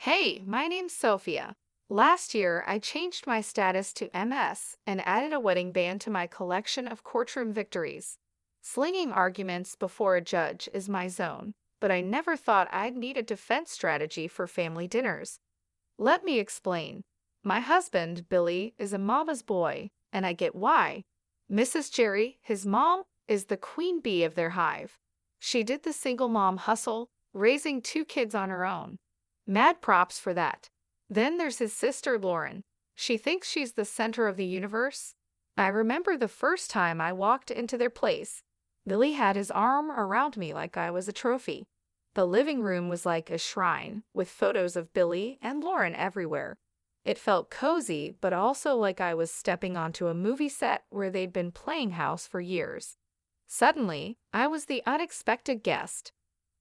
Hey, my name's Sophia. Last year, I changed my status to MS and added a wedding band to my collection of courtroom victories. Slinging arguments before a judge is my zone, but I never thought I'd need a defense strategy for family dinners. Let me explain. My husband, Billy, is a mama's boy, and I get why. Mrs. Jerry, his mom, is the queen bee of their hive. She did the single mom hustle, raising two kids on her own. Mad props for that. Then there's his sister Lauren. She thinks she's the center of the universe. I remember the first time I walked into their place. Billy had his arm around me like I was a trophy. The living room was like a shrine, with photos of Billy and Lauren everywhere. It felt cozy, but also like I was stepping onto a movie set where they'd been playing house for years. Suddenly, I was the unexpected guest.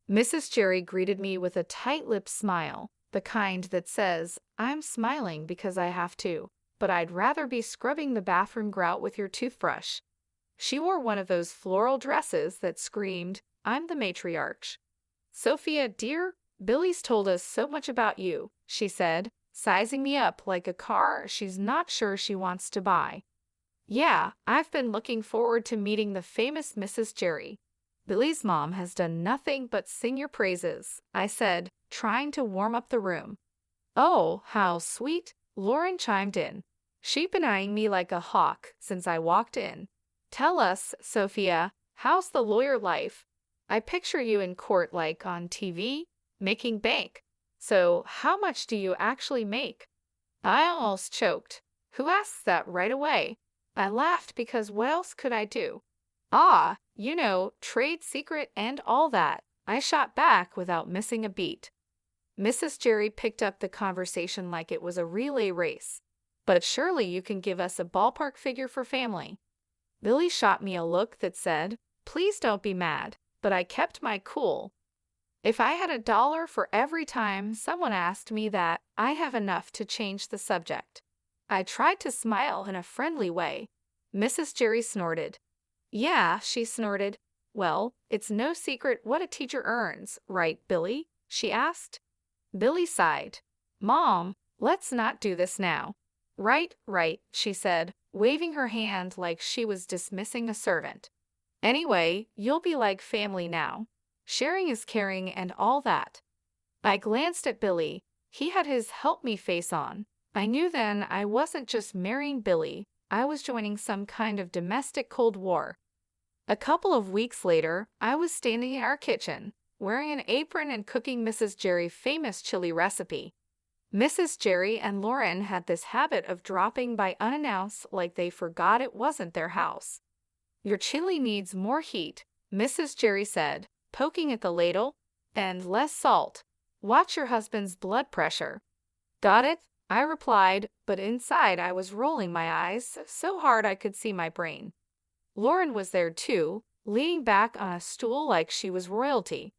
Mrs. Jerry greeted me with a tight-lipped smile, the kind that says, "I'm smiling because I have to, but I'd rather be scrubbing the bathroom grout with your toothbrush." She wore one of those floral dresses that screamed, "I'm the matriarch." "Sophia, dear, Billy's told us so much about you," she said, sizing me up like a car she's not sure she wants to buy. "Yeah, I've been looking forward to meeting the famous Mrs. Jerry. Billy's mom has done nothing but sing your praises," I said, trying to warm up the room. "Oh, how sweet," Lauren chimed in. She'd been eyeing me like a hawk since I walked in. "Tell us, Sophia, how's the lawyer life? I picture you in court like on TV, making bank. So, how much do you actually make?" I almost choked. Who asks that right away? I laughed because what else could I do? "Ah, trade secret and all that," I shot back without missing a beat. Mrs. Jerry picked up the conversation like it was a relay race. "But surely you can give us a ballpark figure for family." Billy shot me a look that said, "Please don't be mad," but I kept my cool. "If I had $1 for every time someone asked me that, I have enough to change the subject." I tried to smile in a friendly way. Mrs. Jerry snorted. "Yeah," she snorted. "Well, it's no secret what a teacher earns, right, Billy?" she asked. Billy sighed. "Mom, let's not do this now." "Right, right," she said, waving her hand like she was dismissing a servant. "Anyway, you'll be like family now. Sharing is caring and all that." I glanced at Billy. He had his help me face on. I knew then I wasn't just marrying Billy. I was joining some kind of domestic Cold War. A couple of weeks later, I was standing in our kitchen, wearing an apron and cooking Mrs. Jerry's famous chili recipe. Mrs. Jerry and Lauren had this habit of dropping by unannounced like they forgot it wasn't their house. "Your chili needs more heat," Mrs. Jerry said, poking at the ladle, "and less salt. Watch your husband's blood pressure." "Got it," I replied, but inside I was rolling my eyes so hard I could see my brain. Lauren was there too, leaning back on a stool like she was royalty.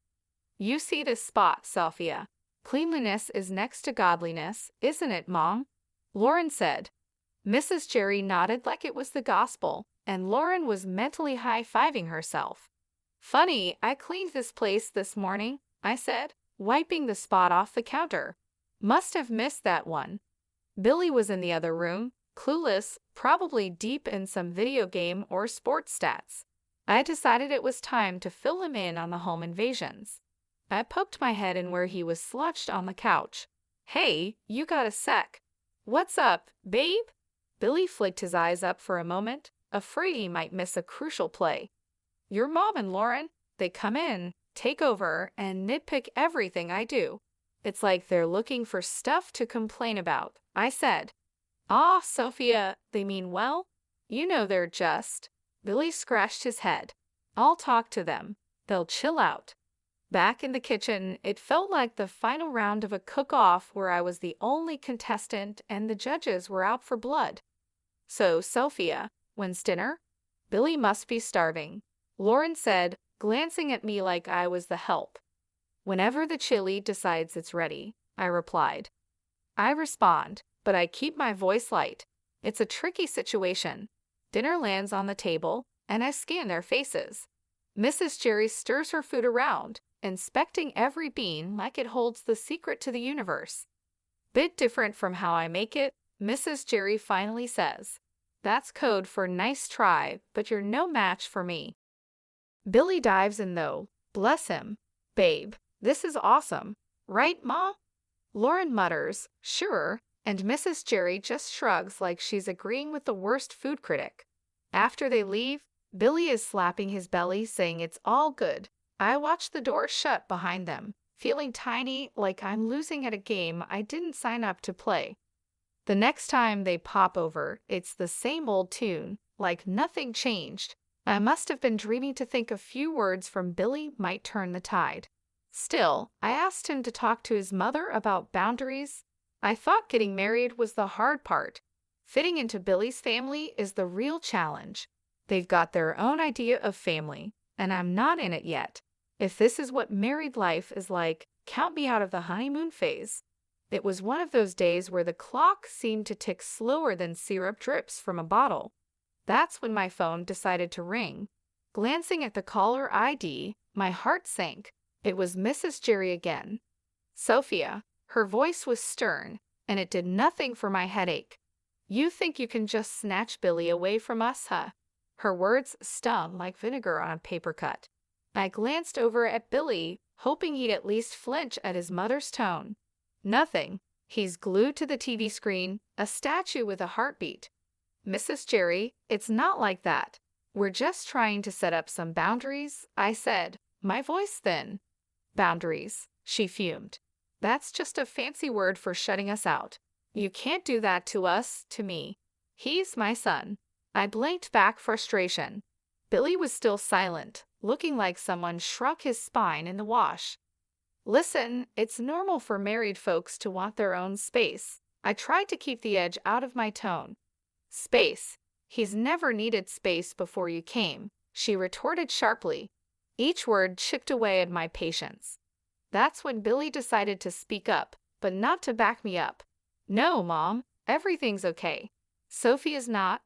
"You see this spot, Sophia. Cleanliness is next to godliness, isn't it, Mom?" Lauren said. Mrs. Jerry nodded like it was the gospel, and Lauren was mentally high-fiving herself. "Funny, I cleaned this place this morning," I said, wiping the spot off the counter. "Must have missed that one." Billy was in the other room, clueless, probably deep in some video game or sports stats. I decided it was time to fill him in on the home invasions. I poked my head in where he was slouched on the couch. "Hey, you got a sec?" "What's up, babe?" Billy flicked his eyes up for a moment, afraid he might miss a crucial play. "Your mom and Lauren, they come in, take over, and nitpick everything I do. It's like they're looking for stuff to complain about," I said. "Ah, Sophia, they mean well? They're just—" Billy scratched his head. "I'll talk to them. They'll chill out." Back in the kitchen, it felt like the final round of a cook-off where I was the only contestant and the judges were out for blood. "So, Sophia, when's dinner?" "Billy must be starving," Lauren said, glancing at me like I was the help. "Whenever the chili decides it's ready," I replied. I respond, but I keep my voice light. It's a tricky situation. Dinner lands on the table, and I scan their faces. Mrs. Jerry stirs her food around, inspecting every bean like it holds the secret to the universe. Bit different from how I make it, Mrs. Jerry finally says. That's code for nice try, but you're no match for me. Billy dives in though. Bless him. Babe, this is awesome. Right, Ma? Lauren mutters, sure, and Mrs. Jerry just shrugs like she's agreeing with the worst food critic. After they leave, Billy is slapping his belly saying it's all good. I watch the door shut behind them, feeling tiny like I'm losing at a game I didn't sign up to play. The next time they pop over, it's the same old tune, like nothing changed. I must have been dreaming to think a few words from Billy might turn the tide. Still, I asked him to talk to his mother about boundaries. I thought getting married was the hard part. Fitting into Billy's family is the real challenge. They've got their own idea of family, and I'm not in it yet. If this is what married life is like, count me out of the honeymoon phase. It was one of those days where the clock seemed to tick slower than syrup drips from a bottle. That's when my phone decided to ring. Glancing at the caller ID, my heart sank. It was Mrs. Jerry again. Sophia. Her voice was stern, and it did nothing for my headache. You think you can just snatch Billy away from us, huh? Her words stung like vinegar on a paper cut. I glanced over at Billy, hoping he'd at least flinch at his mother's tone. Nothing. He's glued to the TV screen, a statue with a heartbeat. Mrs. Jerry, it's not like that. We're just trying to set up some boundaries, I said, my voice thin. Boundaries, she fumed. That's just a fancy word for shutting us out. You can't do that to us, to me. He's my son. I blinked back frustration. Billy was still silent, looking like someone shrunk his spine in the wash. Listen, it's normal for married folks to want their own space. I tried to keep the edge out of my tone. Space. He's never needed space before you came, she retorted sharply. Each word chipped away at my patience. That's when Billy decided to speak up, but not to back me up. No, Mom, everything's okay. Sophie is not,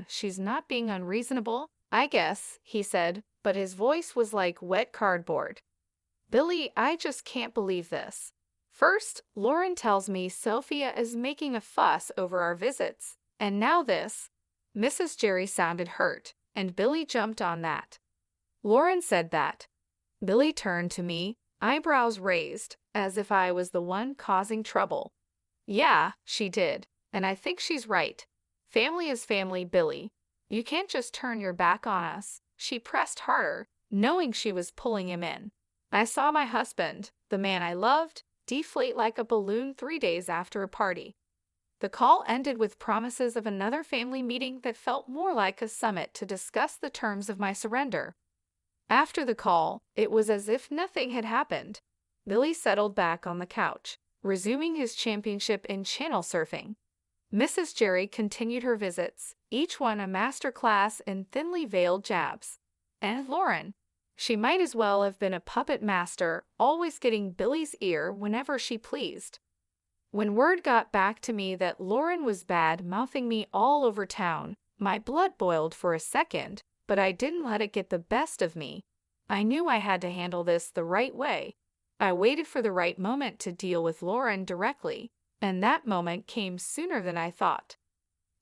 she's not being unreasonable, I guess, he said, but his voice was like wet cardboard. Billy, I just can't believe this. First, Lauren tells me Sophia is making a fuss over our visits, and now this. Mrs. Jerry sounded hurt, and Billy jumped on that. Lauren said that. Billy turned to me, eyebrows raised, as if I was the one causing trouble. Yeah, she did, and I think she's right. Family is family, Billy. You can't just turn your back on us. She pressed harder, knowing she was pulling him in. I saw my husband, the man I loved, deflate like a balloon 3 days after a party. The call ended with promises of another family meeting that felt more like a summit to discuss the terms of my surrender. After the call, it was as if nothing had happened. Billy settled back on the couch, resuming his championship in channel surfing. Mrs. Jerry continued her visits, each one a master class in thinly veiled jabs. And Lauren. She might as well have been a puppet master, always getting Billy's ear whenever she pleased. When word got back to me that Lauren was bad-mouthing me all over town, my blood boiled for a second, but I didn't let it get the best of me. I knew I had to handle this the right way. I waited for the right moment to deal with Lauren directly, and that moment came sooner than I thought.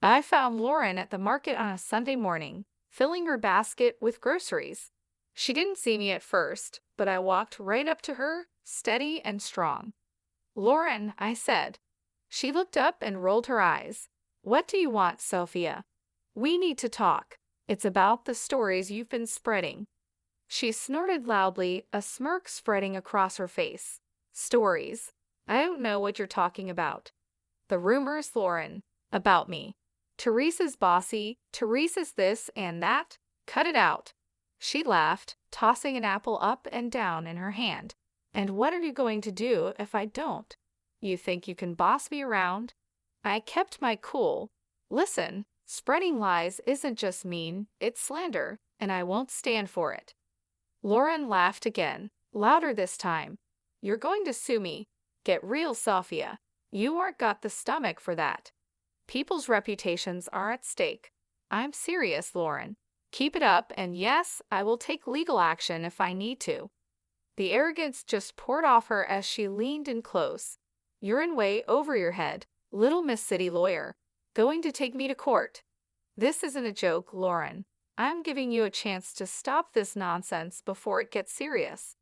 I found Lauren at the market on a Sunday morning, filling her basket with groceries. She didn't see me at first, but I walked right up to her, steady and strong. Lauren, I said. She looked up and rolled her eyes. What do you want, Sophia? We need to talk. It's about the stories you've been spreading. She snorted loudly, a smirk spreading across her face. Stories. I don't know what you're talking about. The rumors, Lauren. About me. Teresa's bossy, Teresa's this and that. Cut it out. She laughed, tossing an apple up and down in her hand. And what are you going to do if I don't? You think you can boss me around? I kept my cool. Listen, spreading lies isn't just mean, it's slander, and I won't stand for it. Lauren laughed again, louder this time. You're going to sue me. Get real, Sophia. You aren't got the stomach for that. People's reputations are at stake. I'm serious, Lauren. Keep it up, and yes, I will take legal action if I need to. The arrogance just poured off her as she leaned in close. "You're in way over your head, little Miss City Lawyer. Going to take me to court?" "This isn't a joke, Lauren. I'm giving you a chance to stop this nonsense before it gets serious."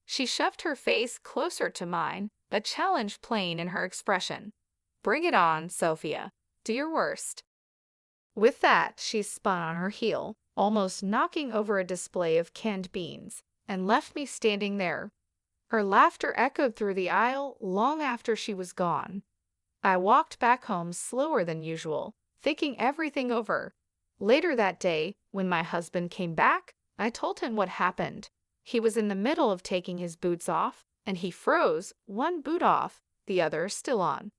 She shoved her face closer to mine, a challenge plain in her expression. "Bring it on, Sophia. Do your worst." With that, she spun on her heel, almost knocking over a display of canned beans, and left me standing there. Her laughter echoed through the aisle long after she was gone. I walked back home slower than usual, thinking everything over. Later that day, when my husband came back, I told him what happened. He was in the middle of taking his boots off, and he froze, one boot off, the other still on.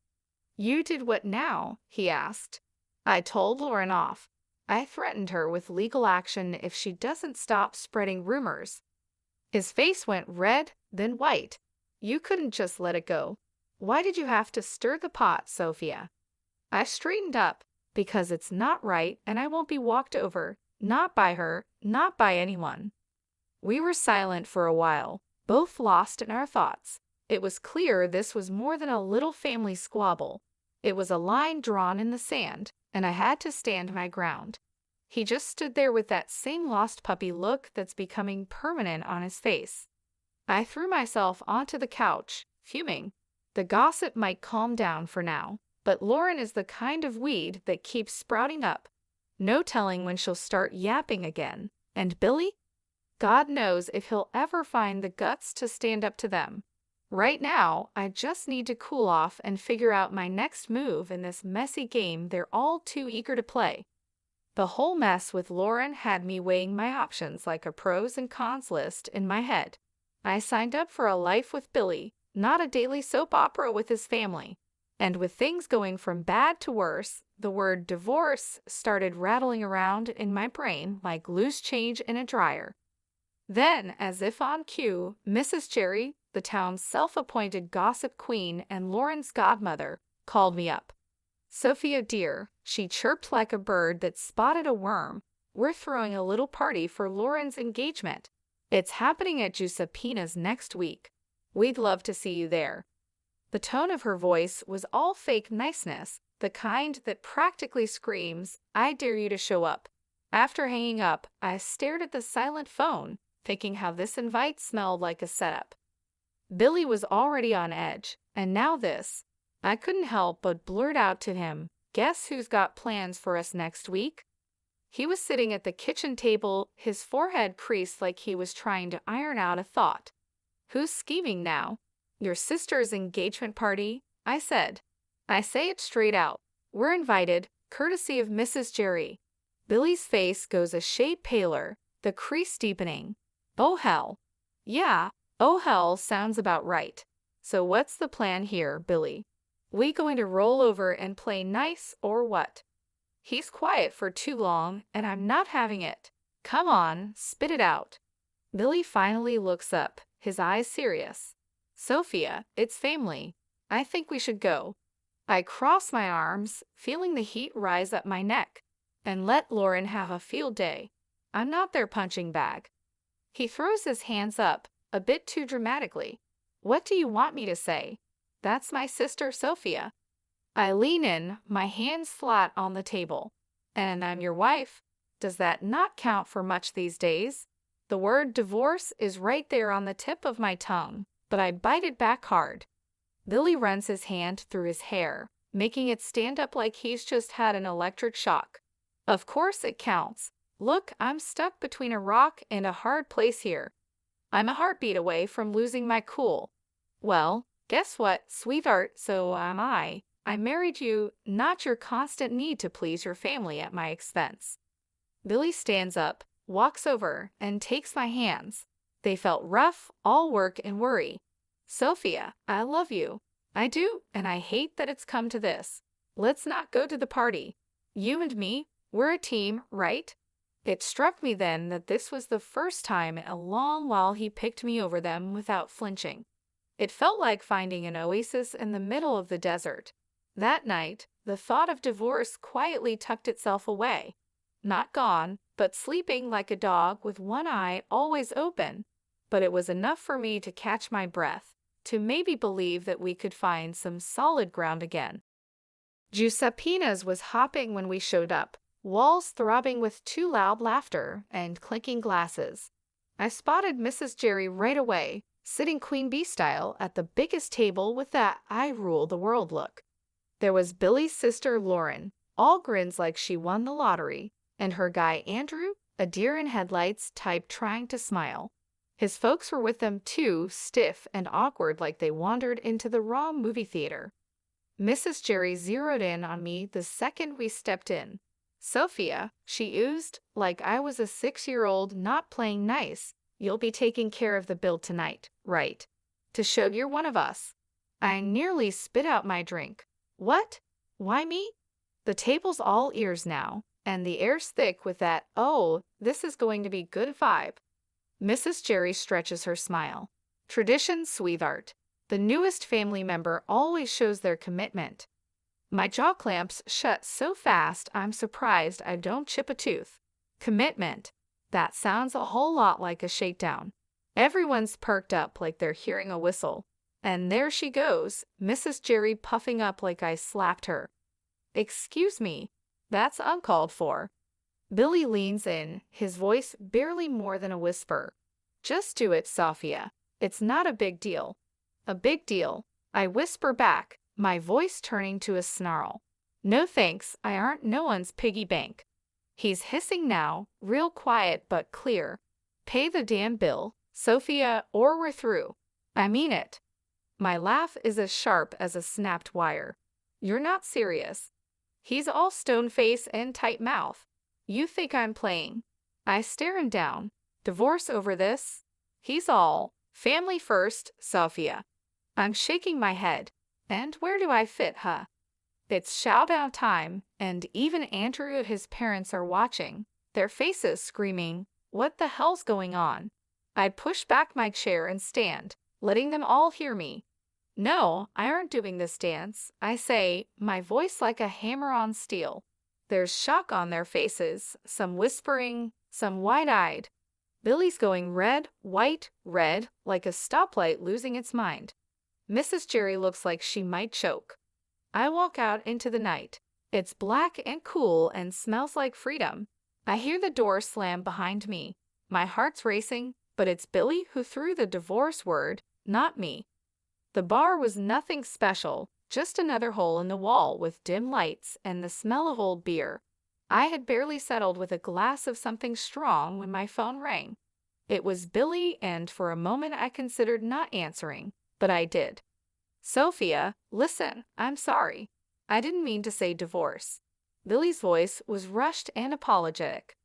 "You did what now?" he asked. I told Lauren off. I threatened her with legal action if she doesn't stop spreading rumors. His face went red, then white. "You couldn't just let it go. Why did you have to stir the pot, Sophia?" I straightened up. "Because it's not right, and I won't be walked over. Not by her, not by anyone." We were silent for a while, both lost in our thoughts. It was clear this was more than a little family squabble. It was a line drawn in the sand, and I had to stand my ground. He just stood there with that same lost puppy look that's becoming permanent on his face. I threw myself onto the couch, fuming. The gossip might calm down for now, but Lauren is the kind of weed that keeps sprouting up. No telling when she'll start yapping again. And Billy? God knows if he'll ever find the guts to stand up to them. Right now, I just need to cool off and figure out my next move in this messy game they're all too eager to play. The whole mess with Lauren had me weighing my options like a pros and cons list in my head. I signed up for a life with Billy, not a daily soap opera with his family. And with things going from bad to worse, the word divorce started rattling around in my brain like loose change in a dryer. Then, as if on cue, Mrs. Jerry, the town's self-appointed gossip queen and Lauren's godmother, called me up. "Sophia dear," she chirped like a bird that spotted a worm, "we're throwing a little party for Lauren's engagement. It's happening at Giuseppina's next week. We'd love to see you there." The tone of her voice was all fake niceness, the kind that practically screams, "I dare you to show up." After hanging up, I stared at the silent phone, thinking how this invite smelled like a setup. Billy was already on edge, and now this. I couldn't help but blurt out to him, "Guess who's got plans for us next week?" He was sitting at the kitchen table, his forehead creased like he was trying to iron out a thought. "Who's scheming now?" "Your sister's engagement party," I said. I say it straight out. We're invited, courtesy of Mrs. Jerry. Billy's face goes a shade paler, the crease deepening. "Oh hell." "Yeah, oh hell sounds about right. So what's the plan here, Billy? We going to roll over and play nice or what?" He's quiet for too long, and I'm not having it. "Come on, spit it out." Billy finally looks up, his eyes serious. "Sophia, it's family. I think we should go." I cross my arms, feeling the heat rise up my neck. "And let Lauren have a field day. I'm not their punching bag." He throws his hands up, a bit too dramatically. "What do you want me to say? That's my sister Sophia." I lean in, my hands flat on the table. "And I'm your wife. Does that not count for much these days?" The word divorce is right there on the tip of my tongue, but I bite it back hard. Billy runs his hand through his hair, making it stand up like he's just had an electric shock. "Of course it counts. Look, I'm stuck between a rock and a hard place here. I'm a heartbeat away from losing my cool." "Well, guess what, sweetheart, so am I. I married you, not your constant need to please your family at my expense." Billy stands up, walks over, and takes my hands. They felt rough, all work and worry. "Sophia, I love you. I do, and I hate that it's come to this. Let's not go to the party. You and me, we're a team, right?" It struck me then that this was the first time in a long while he picked me over them without flinching. It felt like finding an oasis in the middle of the desert. That night, the thought of divorce quietly tucked itself away. Not gone, but sleeping like a dog with one eye always open. but it was enough for me to catch my breath, to maybe believe that we could find some solid ground again. Giuseppe's was hopping when we showed up, walls throbbing with too loud laughter and clinking glasses. I spotted Mrs. Jerry right away, sitting Queen Bee style at the biggest table with that I rule the world look. There was Billy's sister Lauren, all grins like she won the lottery, and her guy Andrew, a deer in headlights type trying to smile. His folks were with them too, stiff and awkward like they wandered into the wrong movie theater. Mrs. Jerry zeroed in on me the second we stepped in. "Sophia," she oozed, like I was a 6-year-old not playing nice, "you'll be taking care of the bill tonight, right? To show you're one of us." I nearly spit out my drink. "What? Why me?" The table's all ears now, and the air's thick with that, "Oh, this is going to be good" vibe. Mrs. Jerry stretches her smile. "Tradition, sweetheart. The newest family member always shows their commitment." My jaw clamps shut so fast I'm surprised I don't chip a tooth. Commitment. That sounds a whole lot like a shakedown. Everyone's perked up like they're hearing a whistle. And there she goes, Mrs. Jerry puffing up like I slapped her. "Excuse me, that's uncalled for." Billy leans in, his voice barely more than a whisper. "Just do it, Sophia. It's not a big deal." "A big deal," I whisper back, my voice turning to a snarl. "No thanks, I aren't no one's piggy bank." He's hissing now, real quiet but clear. "Pay the damn bill, Sophia, or we're through. I mean it." My laugh is as sharp as a snapped wire. "You're not serious." He's all stone face and tight mouth. "You think I'm playing?" I stare him down. "Divorce over this?" He's all, "Family first, Sophia." I'm shaking my head. And where do I fit, huh? It's showdown time, and even Andrew and his parents are watching, their faces screaming, "What the hell's going on?" I push back my chair and stand, letting them all hear me. "No, I aren't doing this dance," I say, my voice like a hammer on steel. There's shock on their faces, some whispering, some wide-eyed. Billy's going red, white, red, like a stoplight losing its mind. Mrs. Jerry looks like she might choke. I walk out into the night. It's black and cool and smells like freedom. I hear the door slam behind me. My heart's racing, but it's Billy who threw the divorce word, not me. The bar was nothing special, just another hole in the wall with dim lights and the smell of old beer. I had barely settled with a glass of something strong when my phone rang. It was Billy, and for a moment I considered not answering, but I did. "Sophia, listen, I'm sorry. I didn't mean to say divorce." Billy's voice was rushed and apologetic.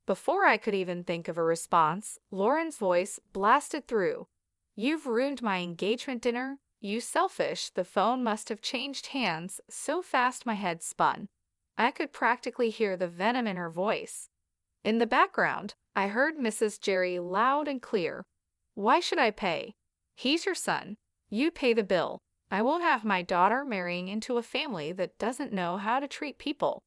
Before I could even think of a response, Lauren's voice blasted through. "You've ruined my engagement dinner. You selfish." The phone must have changed hands so fast my head spun. I could practically hear the venom in her voice. In the background, I heard Mrs. Jerry loud and clear. "Why should I pay? He's your son. You pay the bill. I won't have my daughter marrying into a family that doesn't know how to treat people."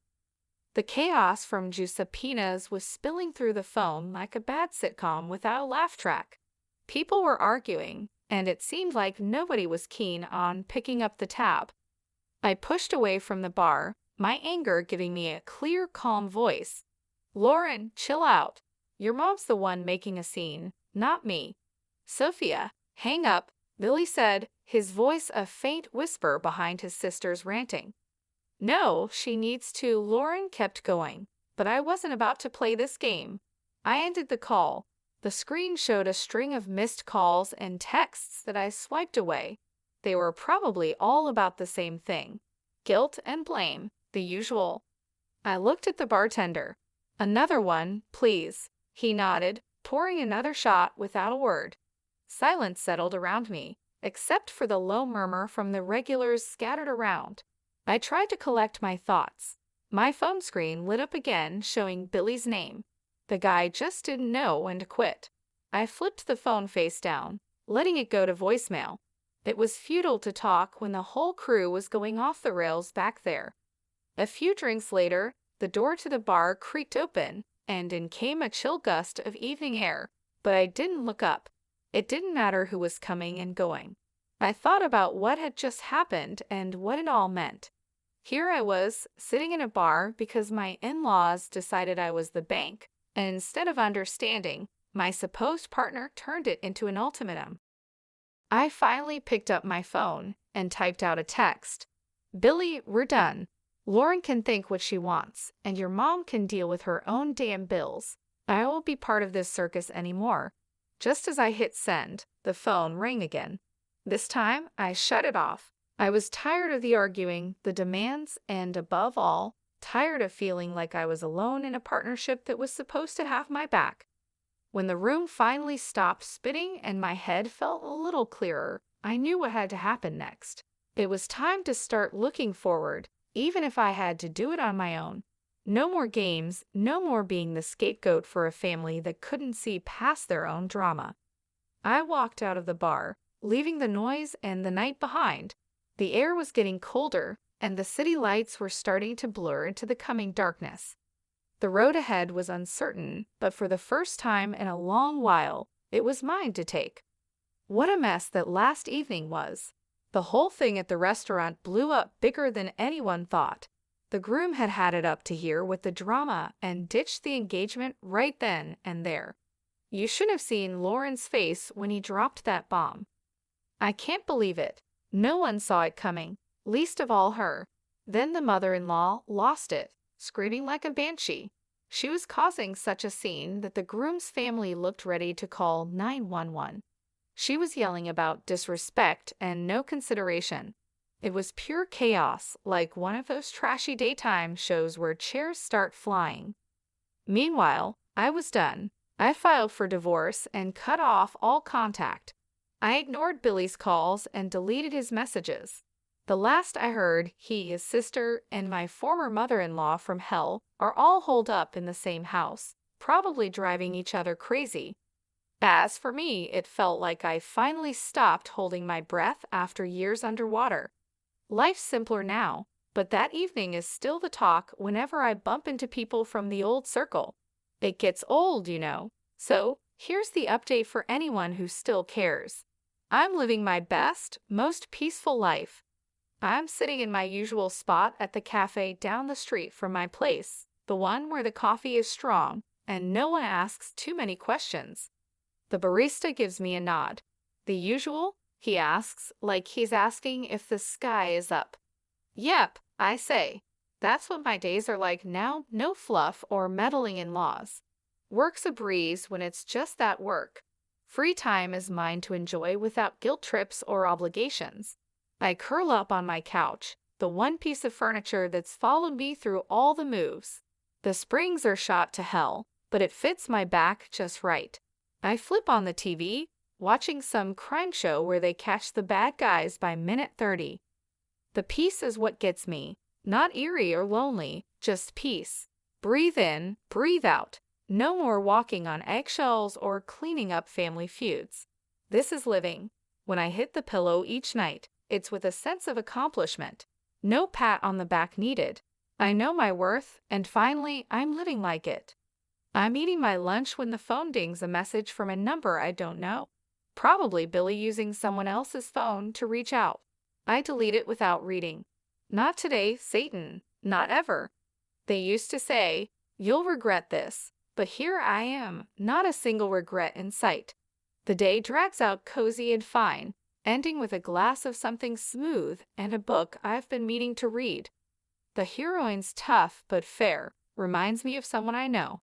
The chaos from Giuseppe's was spilling through the phone like a bad sitcom without a laugh track. People were arguing, and it seemed like nobody was keen on picking up the tab. I pushed away from the bar, my anger giving me a clear, calm voice. "Lauren, chill out. Your mom's the one making a scene, not me." "Sophia, hang up," Billy said, his voice a faint whisper behind his sister's ranting. "No, she needs to." Lauren kept going, but I wasn't about to play this game. I ended the call. The screen showed a string of missed calls and texts that I swiped away. They were probably all about the same thing. Guilt and blame, the usual. I looked at the bartender. "Another one, please." He nodded, pouring another shot without a word. Silence settled around me, except for the low murmur from the regulars scattered around. I tried to collect my thoughts. My phone screen lit up again, showing Billy's name. The guy just didn't know when to quit. I flipped the phone face down, letting it go to voicemail. It was futile to talk when the whole crew was going off the rails back there. A few drinks later, the door to the bar creaked open, and in came a chill gust of evening air, but I didn't look up. It didn't matter who was coming and going. I thought about what had just happened and what it all meant. Here I was, sitting in a bar because my in-laws decided I was the bank, and instead of understanding, my supposed partner turned it into an ultimatum. I finally picked up my phone and typed out a text. Billy, we're done. Lauren can think what she wants, and your mom can deal with her own damn bills. I won't be part of this circus anymore. Just as I hit send, the phone rang again. This time, I shut it off. I was tired of the arguing, the demands, and above all, tired of feeling like I was alone in a partnership that was supposed to have my back. When the room finally stopped spinning and my head felt a little clearer, I knew what had to happen next. It was time to start looking forward, even if I had to do it on my own. No more games, no more being the scapegoat for a family that couldn't see past their own drama. I walked out of the bar, leaving the noise and the night behind. The air was getting colder, and the city lights were starting to blur into the coming darkness. The road ahead was uncertain, but for the first time in a long while, it was mine to take. What a mess that last evening was! The whole thing at the restaurant blew up bigger than anyone thought. The groom had had it up to here with the drama and ditched the engagement right then and there. You should have seen Lauren's face when he dropped that bomb. I can't believe it. No one saw it coming, least of all her. Then the mother-in-law lost it, screaming like a banshee. She was causing such a scene that the groom's family looked ready to call 911. She was yelling about disrespect and no consideration. It was pure chaos, like one of those trashy daytime shows where chairs start flying. Meanwhile, I was done. I filed for divorce and cut off all contact. I ignored Billy's calls and deleted his messages. The last I heard, he, his sister, and my former mother-in-law from hell are all holed up in the same house, probably driving each other crazy. As for me, it felt like I finally stopped holding my breath after years underwater. Life's simpler now, but that evening is still the talk whenever I bump into people from the old circle. It gets old, you know. So, here's the update for anyone who still cares. I'm living my best, most peaceful life. I'm sitting in my usual spot at the cafe down the street from my place, the one where the coffee is strong and no one asks too many questions. The barista gives me a nod. The usual? He asks, like he's asking if the sky is up. Yep, I say. That's what my days are like now, no fluff or meddling in laws. Work's a breeze when it's just that work. Free time is mine to enjoy without guilt trips or obligations. I curl up on my couch, the one piece of furniture that's followed me through all the moves. The springs are shot to hell, but it fits my back just right. I flip on the TV, watching some crime show where they catch the bad guys by minute 30. The peace is what gets me, not eerie or lonely, just peace. Breathe in, breathe out. No more walking on eggshells or cleaning up family feuds. This is living. When I hit the pillow each night, it's with a sense of accomplishment. No pat on the back needed. I know my worth, and finally, I'm living like it. I'm eating my lunch when the phone dings a message from a number I don't know. Probably Billy using someone else's phone to reach out. I delete it without reading. Not today, Satan. Not ever. They used to say, you'll regret this. But here I am, not a single regret in sight. The day drags out cozy and fine, ending with a glass of something smooth and a book I've been meaning to read. The heroine's tough but fair, reminds me of someone I know.